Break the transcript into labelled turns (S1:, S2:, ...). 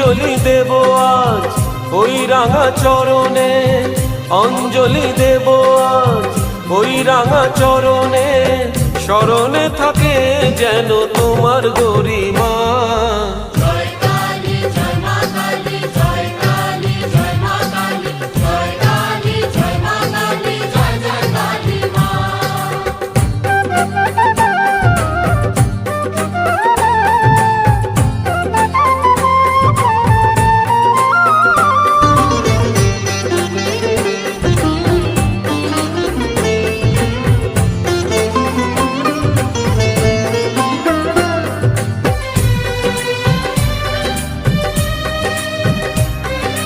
S1: অঞ্জলি দেব আজ ওই রাঙা চরণে, অঞ্জলি দেব আজ ওই রাঙা চরণে। স্মরণে থাকে যেন তোমার গরিমা।